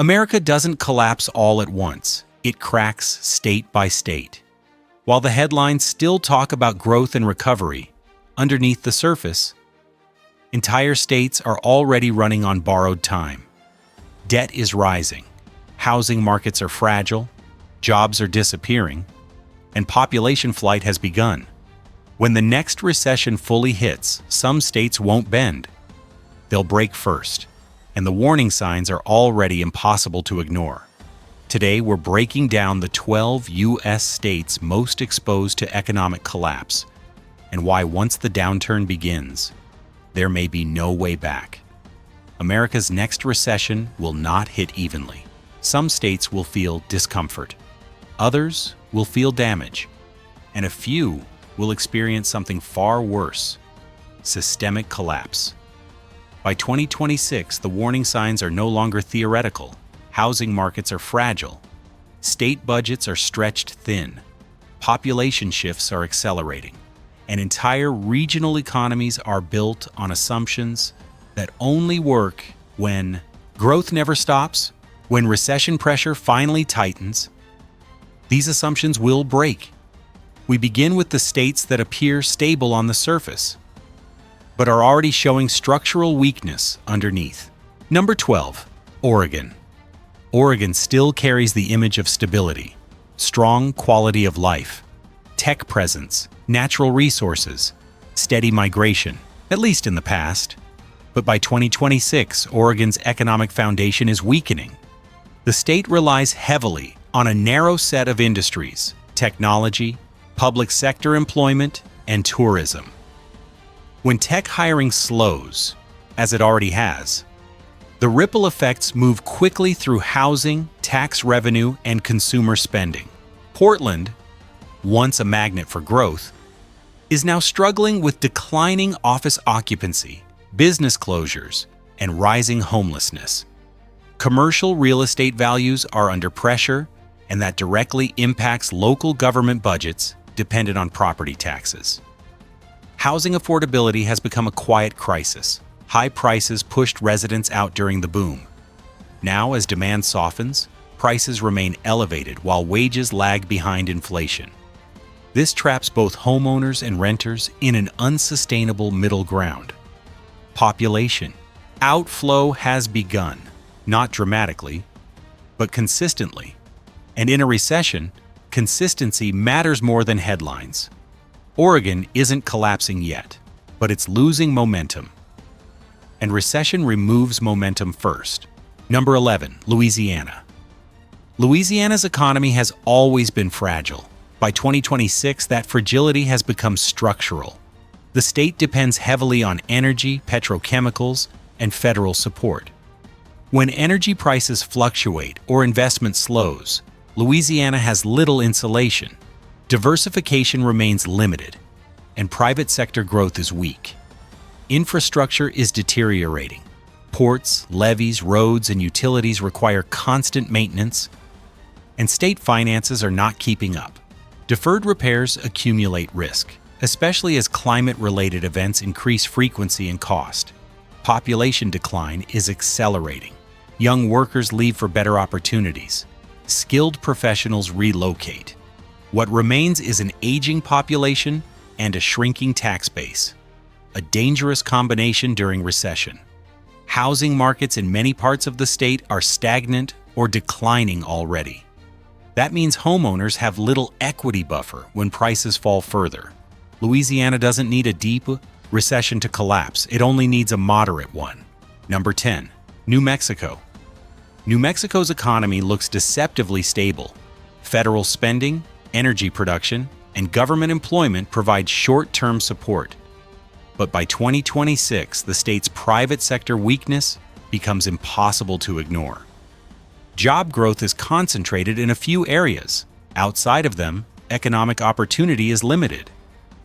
America doesn't collapse all at once. It cracks state by state. While the headlines still talk about growth and recovery, underneath the surface, entire states are already running on borrowed time. Debt is rising, housing markets are fragile, jobs are disappearing, and population flight has begun. When the next recession fully hits, some states won't bend. They'll break first, and the warning signs are already impossible to ignore. Today, we're breaking down the 12 U.S. states most exposed to economic collapse, and why once the downturn begins, there may be no way back. America's next recession will not hit evenly. Some states will feel discomfort, others will feel damage, and a few will experience something far worse: systemic collapse. By 2026, the warning signs are no longer theoretical. Housing markets are fragile. State budgets are stretched thin. Population shifts are accelerating. And entire regional economies are built on assumptions that only work when growth never stops, when recession pressure finally tightens. These assumptions will break. We begin with the states that appear stable on the surface, but are already showing structural weakness underneath. Number 12, Oregon. Oregon still carries the image of stability, strong quality of life, tech presence, natural resources, steady migration, at least in the past. But by 2026, Oregon's economic foundation is weakening. The state relies heavily on a narrow set of industries: technology, public sector employment, and tourism. When tech hiring slows, as it already has, the ripple effects move quickly through housing, tax revenue, and consumer spending. Portland, once a magnet for growth, is now struggling with declining office occupancy, business closures, and rising homelessness. Commercial real estate values are under pressure, and that directly impacts local government budgets dependent on property taxes. Housing affordability has become a quiet crisis. High prices pushed residents out during the boom. Now, as demand softens, prices remain elevated while wages lag behind inflation. This traps both homeowners and renters in an unsustainable middle ground. Population outflow has begun, not dramatically, but consistently. And in a recession, consistency matters more than headlines. Oregon isn't collapsing yet, but it's losing momentum. And recession removes momentum first. Number 11, Louisiana. Louisiana's economy has always been fragile. By 2026, that fragility has become structural. The state depends heavily on energy, petrochemicals, and federal support. When energy prices fluctuate or investment slows, Louisiana has little insulation. Diversification remains limited, and private sector growth is weak. Infrastructure is deteriorating. Ports, levees, roads, and utilities require constant maintenance, and state finances are not keeping up. Deferred repairs accumulate risk, especially as climate-related events increase frequency and cost. Population decline is accelerating. Young workers leave for better opportunities. Skilled professionals relocate. What remains is an aging population and a shrinking tax base, a dangerous combination during recession. Housing markets in many parts of the state are stagnant or declining already. That means homeowners have little equity buffer when prices fall further. Louisiana doesn't need a deep recession to collapse, it only needs a moderate one. Number 10, New Mexico. New Mexico's economy looks deceptively stable. Federal spending, energy production, and government employment provide short-term support. But by 2026, the state's private sector weakness becomes impossible to ignore. Job growth is concentrated in a few areas. Outside of them, economic opportunity is limited.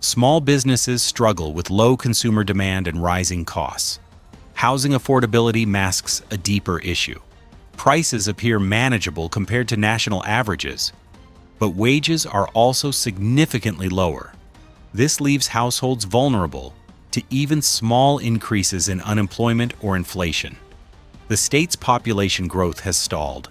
Small businesses struggle with low consumer demand and rising costs. Housing affordability masks a deeper issue. Prices appear manageable compared to national averages, but wages are also significantly lower. This leaves households vulnerable to even small increases in unemployment or inflation. The state's population growth has stalled.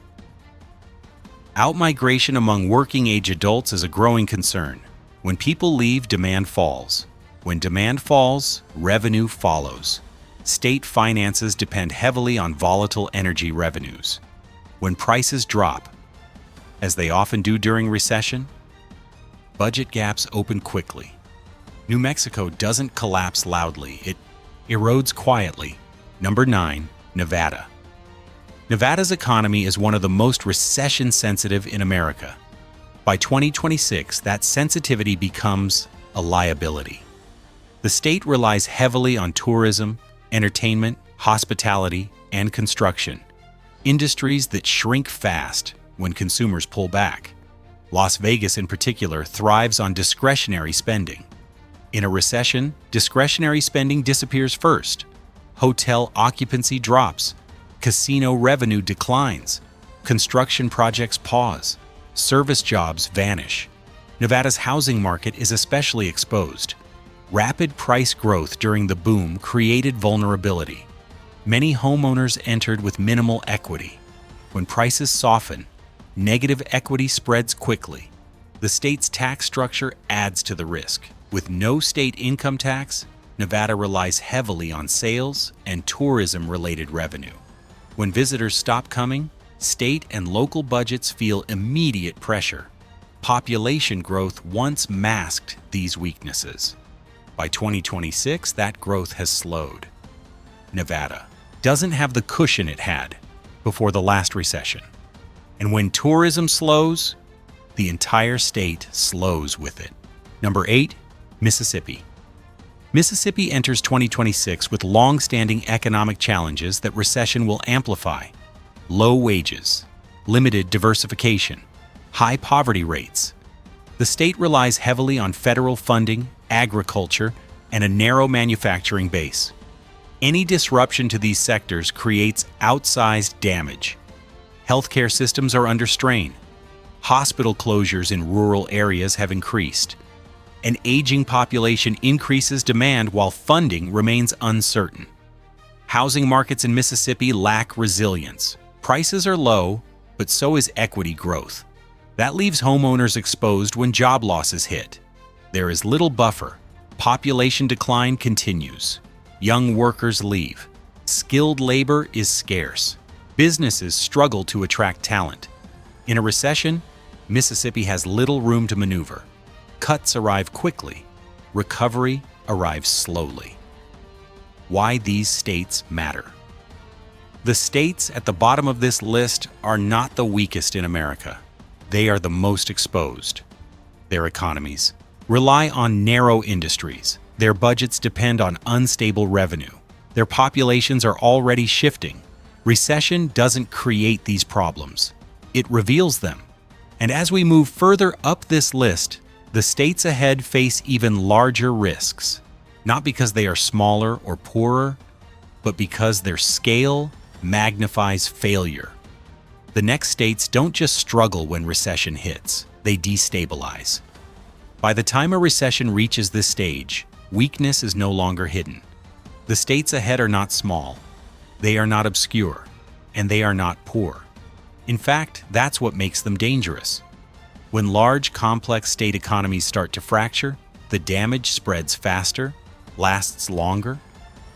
Outmigration among working-age adults is a growing concern. When people leave, demand falls. When demand falls, revenue follows. State finances depend heavily on volatile energy revenues. When prices drop, as they often do during recession, budget gaps open quickly. New Mexico doesn't collapse loudly, it erodes quietly. Number 9, Nevada. Nevada's economy is one of the most recession-sensitive in America. By 2026, that sensitivity becomes a liability. The state relies heavily on tourism, entertainment, hospitality, and construction, industries that shrink fast when consumers pull back. Las Vegas, in particular, thrives on discretionary spending. In a recession, discretionary spending disappears first. Hotel occupancy drops. Casino revenue declines. Construction projects pause. Service jobs vanish. Nevada's housing market is especially exposed. Rapid price growth during the boom created vulnerability. Many homeowners entered with minimal equity. When prices soften, negative equity spreads quickly. The state's tax structure adds to the risk. With no state income tax, Nevada relies heavily on sales and tourism-related revenue. When visitors stop coming, state and local budgets feel immediate pressure. Population growth once masked these weaknesses. By 2026, that growth has slowed. Nevada doesn't have the cushion it had before the last recession. And when tourism slows, the entire state slows with it. Number 8, Mississippi. Mississippi enters 2026 with long-standing economic challenges that recession will amplify. Low wages, limited diversification, high poverty rates. The state relies heavily on federal funding, agriculture, and a narrow manufacturing base. Any disruption to these sectors creates outsized damage. Healthcare systems are under strain. Hospital closures in rural areas have increased. An aging population increases demand while funding remains uncertain. Housing markets in Mississippi lack resilience. Prices are low, but so is equity growth. That leaves homeowners exposed when job losses hit. There is little buffer. Population decline continues. Young workers leave. Skilled labor is scarce. Businesses struggle to attract talent. In a recession, Mississippi has little room to maneuver. Cuts arrive quickly. Recovery arrives slowly. Why these states matter. The states at the bottom of this list are not the weakest in America. They are the most exposed. Their economies rely on narrow industries. Their budgets depend on unstable revenue. Their populations are already shifting. Recession doesn't create these problems. It reveals them. And as we move further up this list, the states ahead face even larger risks, not because they are smaller or poorer, but because their scale magnifies failure. The next states don't just struggle when recession hits, they destabilize. By the time a recession reaches this stage, weakness is no longer hidden. The states ahead are not small, they are not obscure, and they are not poor. In fact, that's what makes them dangerous. When large, complex state economies start to fracture, the damage spreads faster, lasts longer,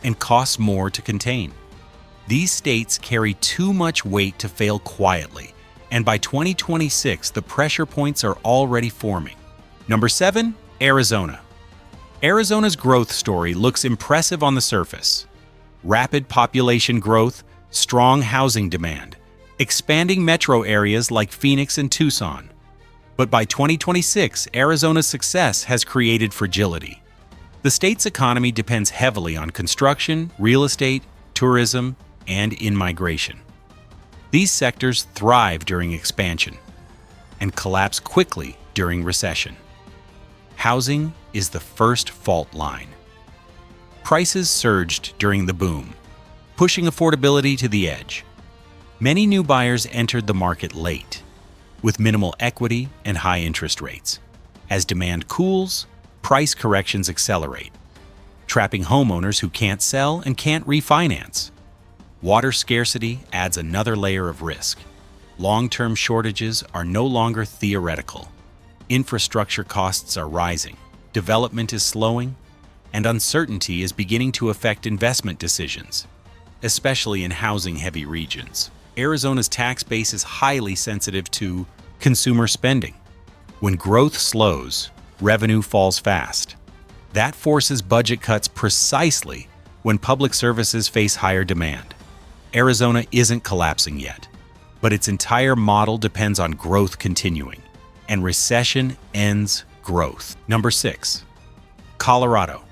and costs more to contain. These states carry too much weight to fail quietly, and by 2026, the pressure points are already forming. Number 7, Arizona. Arizona's growth story looks impressive on the surface. Rapid population growth, strong housing demand, expanding metro areas like Phoenix and Tucson. But by 2026, Arizona's success has created fragility. The state's economy depends heavily on construction, real estate, tourism, and in-migration. These sectors thrive during expansion and collapse quickly during recession. Housing is the first fault line. Prices surged during the boom, pushing affordability to the edge. Many new buyers entered the market late, with minimal equity and high interest rates. As demand cools, price corrections accelerate, trapping homeowners who can't sell and can't refinance. Water scarcity adds another layer of risk. Long-term shortages are no longer theoretical. Infrastructure costs are rising, development is slowing, and uncertainty is beginning to affect investment decisions, especially in housing-heavy regions. Arizona's tax base is highly sensitive to consumer spending. When growth slows, revenue falls fast. That forces budget cuts precisely when public services face higher demand. Arizona isn't collapsing yet, but its entire model depends on growth continuing, and recession ends growth. Number 6. Colorado.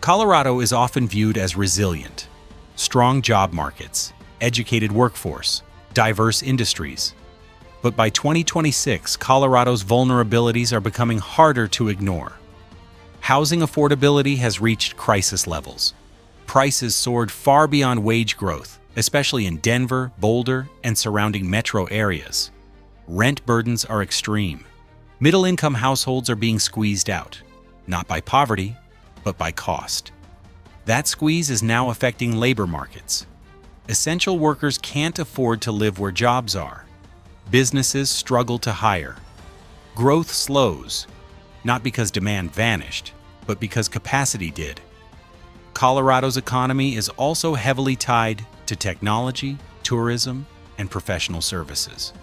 Colorado is often viewed as resilient. Strong job markets, educated workforce, diverse industries. But by 2026, Colorado's vulnerabilities are becoming harder to ignore. Housing affordability has reached crisis levels. Prices soared far beyond wage growth, especially in Denver, Boulder, and surrounding metro areas. Rent burdens are extreme. Middle-income households are being squeezed out, not by poverty, but by cost. That squeeze is now affecting labor markets. Essential workers can't afford to live where jobs are. Businesses struggle to hire. Growth slows, not because demand vanished, but because capacity did. Colorado's economy is also heavily tied to technology, tourism, and professional services.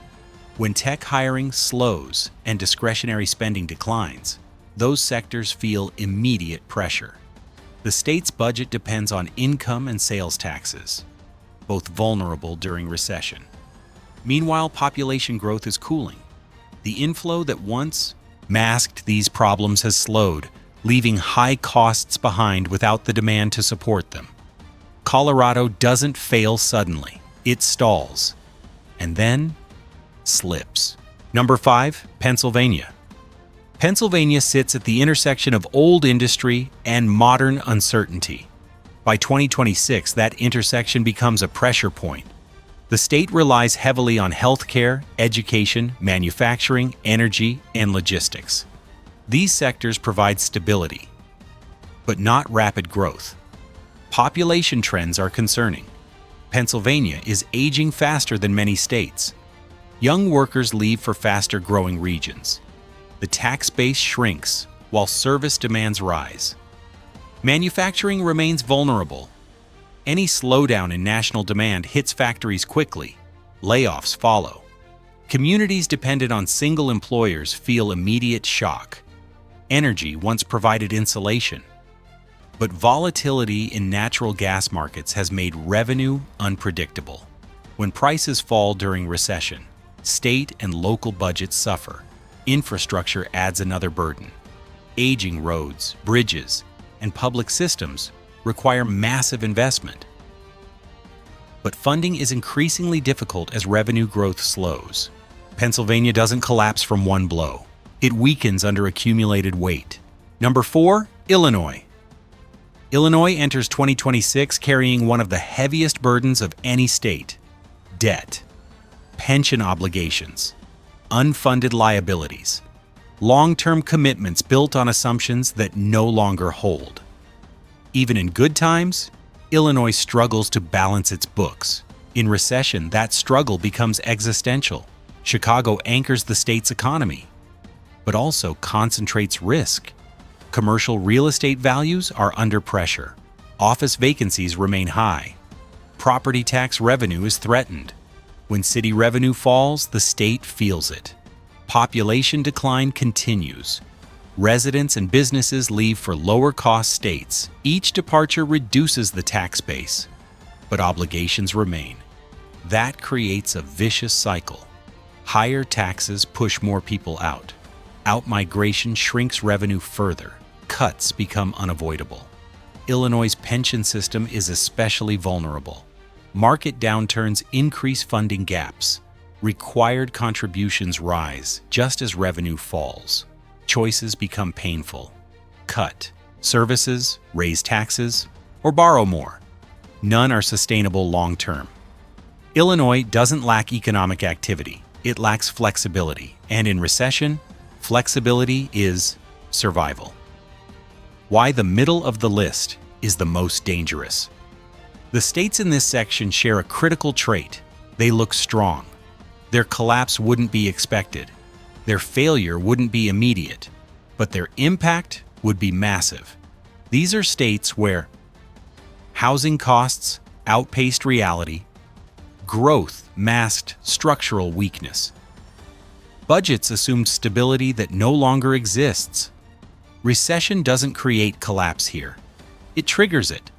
When tech hiring slows and discretionary spending declines, those sectors feel immediate pressure. The state's budget depends on income and sales taxes, both vulnerable during recession. Meanwhile, population growth is cooling. The inflow that once masked these problems has slowed, leaving high costs behind without the demand to support them. Colorado doesn't fail suddenly. It stalls, and then slips. Number 5, Pennsylvania. Pennsylvania sits at the intersection of old industry and modern uncertainty. By 2026, that intersection becomes a pressure point. The state relies heavily on healthcare, education, manufacturing, energy, and logistics. These sectors provide stability, but not rapid growth. Population trends are concerning. Pennsylvania is aging faster than many states. Young workers leave for faster-growing regions. The tax base shrinks while service demands rise. Manufacturing remains vulnerable. Any slowdown in national demand hits factories quickly. Layoffs follow. Communities dependent on single employers feel immediate shock. Energy once provided insulation. But volatility in natural gas markets has made revenue unpredictable. When prices fall during recession, state and local budgets suffer. Infrastructure adds another burden. Aging roads, bridges, and public systems require massive investment. But funding is increasingly difficult as revenue growth slows. Pennsylvania doesn't collapse from one blow. It weakens under accumulated weight. Number 4, Illinois. Illinois enters 2026 carrying one of the heaviest burdens of any state: debt, pension obligations, unfunded liabilities, long-term commitments built on assumptions that no longer hold. Even in good times, Illinois struggles to balance its books. In recession, that struggle becomes existential. Chicago anchors the state's economy, but also concentrates risk. Commercial real estate values are under pressure. Office vacancies remain high. Property tax revenue is threatened. When city revenue falls, the state feels it. Population decline continues. Residents and businesses leave for lower-cost states. Each departure reduces the tax base, but obligations remain. That creates a vicious cycle. Higher taxes push more people out. Outmigration shrinks revenue further. Cuts become unavoidable. Illinois' pension system is especially vulnerable. Market downturns increase funding gaps. Required contributions rise just as revenue falls. Choices become painful. Cut services, raise taxes, or borrow more. None are sustainable long-term. Illinois doesn't lack economic activity. It lacks flexibility. And in recession, flexibility is survival. Why the middle of the list is the most dangerous. The states in this section share a critical trait. They look strong. Their collapse wouldn't be expected. Their failure wouldn't be immediate, but their impact would be massive. These are states where housing costs outpaced reality, growth masked structural weakness, budgets assumed stability that no longer exists. Recession doesn't create collapse here. It triggers it.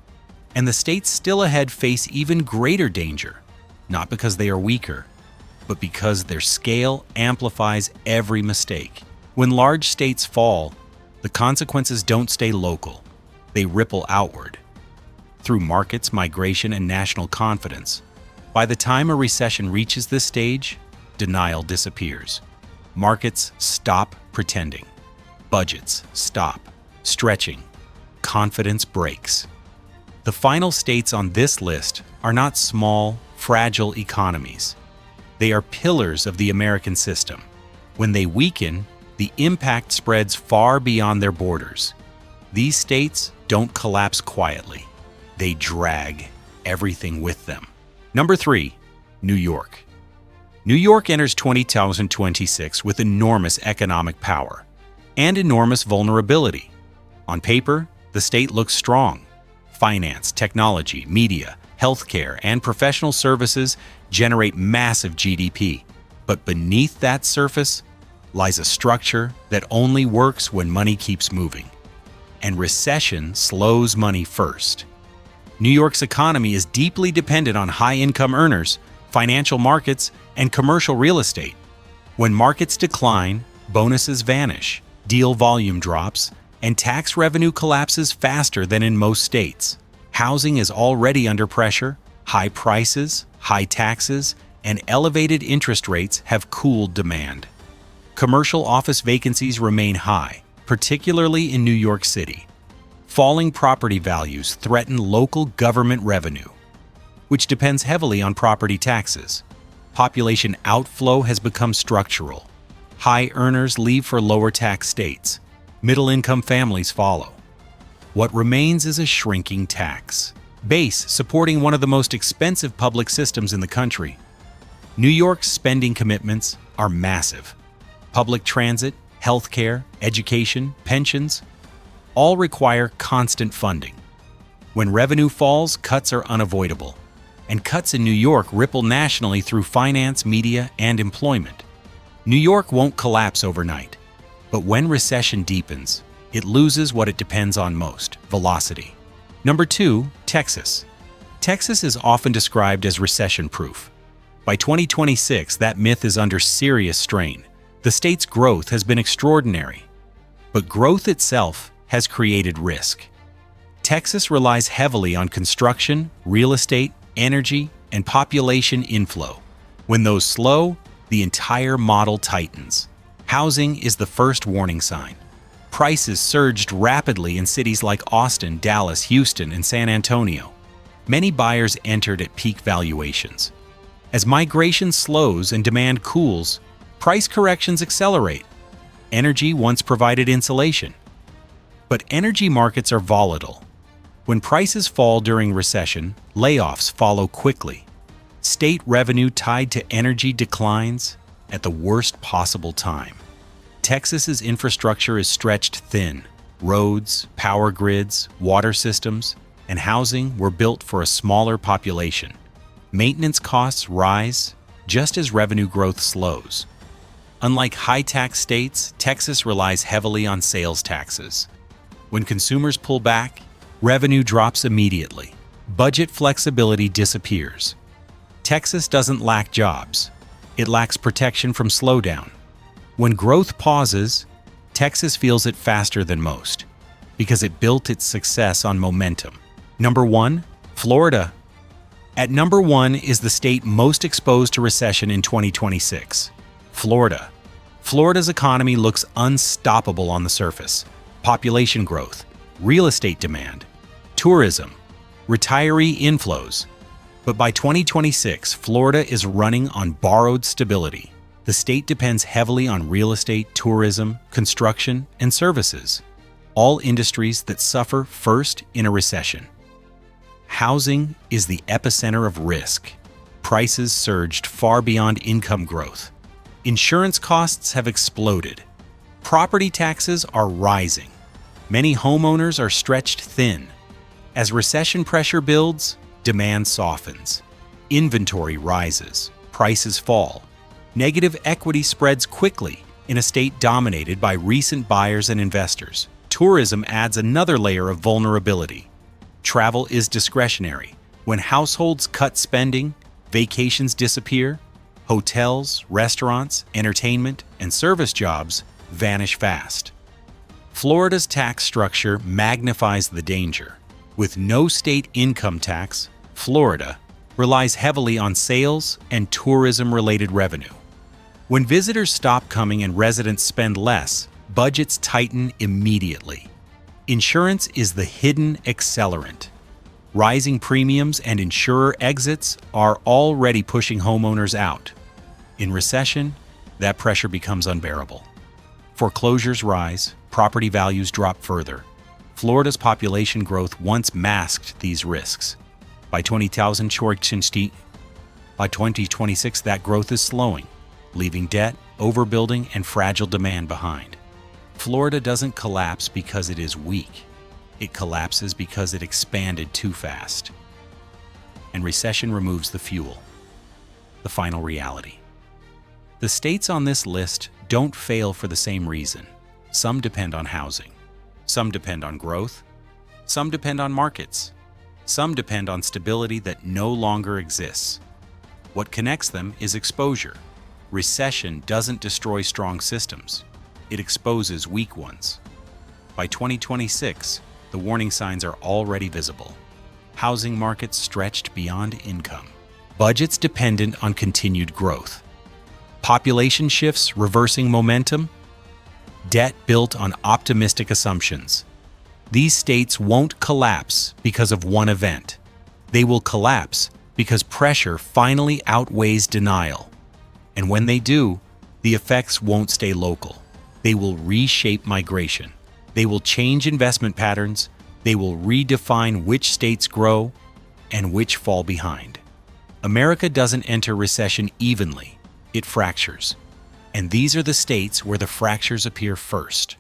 And the states still ahead face even greater danger, not because they are weaker, but because their scale amplifies every mistake. When large states fall, the consequences don't stay local. They ripple outward. Through markets, migration, and national confidence. By the time a recession reaches this stage, denial disappears. Markets stop pretending. Budgets stop stretching. Confidence breaks. The final states on this list are not small, fragile economies. They are pillars of the American system. When they weaken, the impact spreads far beyond their borders. These states don't collapse quietly. They drag everything with them. Number 3, New York. New York enters 2026 with enormous economic power and enormous vulnerability. On paper, the state looks strong. Finance, technology, media, healthcare, and professional services generate massive GDP. But beneath that surface lies a structure that only works when money keeps moving. And recession slows money first. New York's economy is deeply dependent on high-income earners, financial markets, and commercial real estate. When markets decline, bonuses vanish, deal volume drops, and tax revenue collapses faster than in most states. Housing is already under pressure. High prices, high taxes, and elevated interest rates have cooled demand. Commercial office vacancies remain high, particularly in New York City. Falling property values threaten local government revenue, which depends heavily on property taxes. Population outflow has become structural. High earners leave for lower tax states. Middle-income families follow. What remains is a shrinking tax base supporting one of the most expensive public systems in the country. New York's spending commitments are massive. Public transit, healthcare, education, pensions, all require constant funding. When revenue falls, cuts are unavoidable. And cuts in New York ripple nationally through finance, media, and employment. New York won't collapse overnight. But when recession deepens, it loses what it depends on most: velocity. Number 2, Texas. Texas is often described as recession-proof. By 2026, that myth is under serious strain. The state's growth has been extraordinary. But growth itself has created risk. Texas relies heavily on construction, real estate, energy, and population inflow. When those slow, the entire model tightens. Housing is the first warning sign. Prices surged rapidly in cities like Austin, Dallas, Houston, and San Antonio. Many buyers entered at peak valuations. As migration slows and demand cools, price corrections accelerate. Energy once provided insulation. But energy markets are volatile. When prices fall during recession, layoffs follow quickly. State revenue tied to energy declines at the worst possible time. Texas's infrastructure is stretched thin. Roads, power grids, water systems, and housing were built for a smaller population. Maintenance costs rise just as revenue growth slows. Unlike high-tax states, Texas relies heavily on sales taxes. When consumers pull back, revenue drops immediately. Budget flexibility disappears. Texas doesn't lack jobs. It lacks protection from slowdown. When growth pauses, Texas feels it faster than most, because it built its success on momentum. Number 1, Florida. At number 1 is the state most exposed to recession in 2026, Florida. Florida's economy looks unstoppable on the surface. Population growth, real estate demand, tourism, retiree inflows. But by 2026, Florida is running on borrowed stability. The state depends heavily on real estate, tourism, construction, and services, all industries that suffer first in a recession. Housing is the epicenter of risk. Prices surged far beyond income growth. Insurance costs have exploded. Property taxes are rising. Many homeowners are stretched thin. As recession pressure builds, demand softens. Inventory rises. Prices fall. Negative equity spreads quickly in a state dominated by recent buyers and investors. Tourism adds another layer of vulnerability. Travel is discretionary. When households cut spending, vacations disappear, hotels, restaurants, entertainment, and service jobs vanish fast. Florida's tax structure magnifies the danger. With no state income tax, Florida relies heavily on sales and tourism-related revenue. When visitors stop coming and residents spend less, budgets tighten immediately. Insurance is the hidden accelerant. Rising premiums and insurer exits are already pushing homeowners out. In recession, that pressure becomes unbearable. Foreclosures rise, property values drop further. Florida's population growth once masked these risks. By 2026, that growth is slowing, leaving debt, overbuilding, and fragile demand behind. Florida doesn't collapse because it is weak. It collapses because it expanded too fast. And recession removes the fuel. The final reality. The states on this list don't fail for the same reason. Some depend on housing. Some depend on growth. Some depend on markets. Some depend on stability that no longer exists. What connects them is exposure. Recession doesn't destroy strong systems. It exposes weak ones. By 2026, the warning signs are already visible. Housing markets stretched beyond income. Budgets dependent on continued growth. Population shifts reversing momentum. Debt built on optimistic assumptions. These states won't collapse because of one event. They will collapse because pressure finally outweighs denial. And when they do, the effects won't stay local. They will reshape migration. They will change investment patterns. They will redefine which states grow and which fall behind. America doesn't enter recession evenly. It fractures. And these are the states where the fractures appear first.